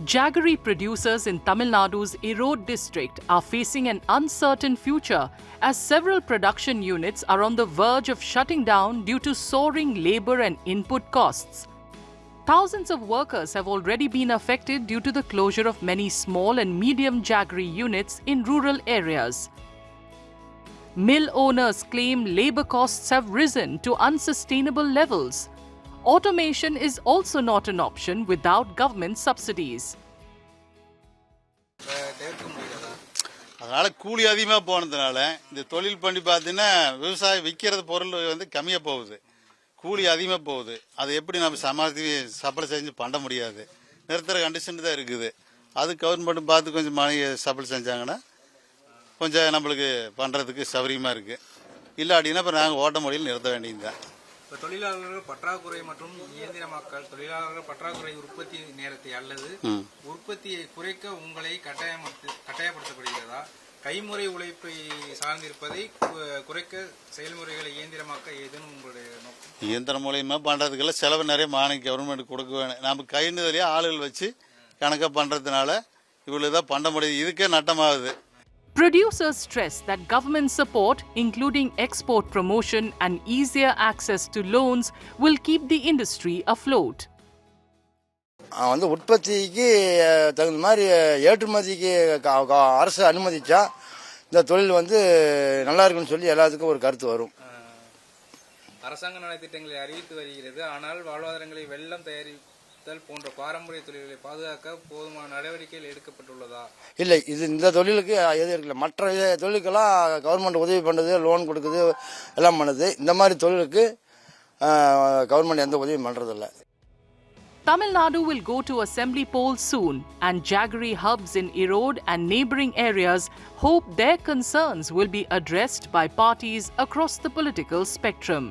Jaggery producers in Tamil Nadu's Erode district are facing an uncertain future as several production units are on the verge of shutting down due to soaring labor and input costs. Thousands of workers have already been affected due to the closure of many small and medium jaggery units in rural areas. Mill owners claim labor costs have risen to unsustainable levels. Automation is also not an option without government subsidies. அதனால் கூலி அதிகமாக போனதுனால இந்த தொழில் பண்ணி பார்த்தீங்கன்னா விவசாயம் விற்கிறது பொருள் வந்து கம்மியாக போகுது, கூலி அதிகமாக போகுது. அதை எப்படி நம்ம சப்ளை செஞ்சு பண்ண முடியாது, நிறுத்துகிற கண்டிஷன் தான் இருக்குது. அது கவர்மெண்ட் பார்த்து கொஞ்சம் மணி சப்ளை செஞ்சாங்கன்னா கொஞ்சம் நம்மளுக்கு பண்ணுறதுக்கு சௌகரியமாக இருக்குது. இல்லாட்டினா இப்போ நாங்கள் ஓட்ட மொழியில் நிறுத்த வேண்டியதுதான். இப்போ தொழிலாளர்கள் பற்றாக்குறை மற்றும் இயந்திரமாக்கல் தொழிலாளர்கள் பற்றாக்குறை உற்பத்தி நேரத்தை அல்லது உற்பத்தியை குறைக்க உங்களை கட்டாயப்படுத்தப்படுகிறதா? கைமுறை உழைப்பை சார்ந்திருப்பதை குறைக்க செயல்முறைகளை இயந்திரமாக்க ஏதேனும் உங்களுடைய நோக்கம்? இயந்திர மூலியமாக பண்ணுறதுக்கெல்லாம் செலவு நிறைய மானியம் கவர்மெண்ட் கொடுக்க வேணும். நம்ம கைநிலையே ஆளுகள் வச்சு கணக்காக பண்ணுறதுனால இவ்வளோ தான் பண்ண முடியுது. இதுக்கே நட்டமாகுது. Producers stress that government support, including export promotion and easier access to loans, will keep the industry afloat. வந்து உற்பத்திக்கு தகுந்த மாதிரி ஏற்றுமதிக்கு அரசு அனுமதிச்சா இந்த தொழில் வந்து நல்லா இருக்குன்னு சொல்லி எல்லாத்துக்கும் ஒரு கருத்து வரும். அரசாங்க நலத்திட்டங்களை அறிவித்து வருகிறது. ஆனால் வாழ்வாதாரங்களை வெள்ளம் தயாரித்தல் போன்ற பாரம்பரிய தொழில்களை பாதுகாக்க போதுமான நடவடிக்கைகள் எடுக்கப்பட்டுள்ளதா? இல்லை, இது இந்த தொழிலுக்கு எது இருக்குல்ல. மற்ற தொழிலுக்கெல்லாம் கவர்மெண்ட் உதவி பண்ணுது, லோன் கொடுக்குது, எல்லாம் பண்ணுது. இந்த மாதிரி தொழிலுக்கு கவர்மெண்ட் எந்த உதவியும் பண்றதில்லை. Tamil Nadu will go to assembly polls soon, and jaggery hubs in Erode and neighbouring areas hope their concerns will be addressed by parties across the political spectrum.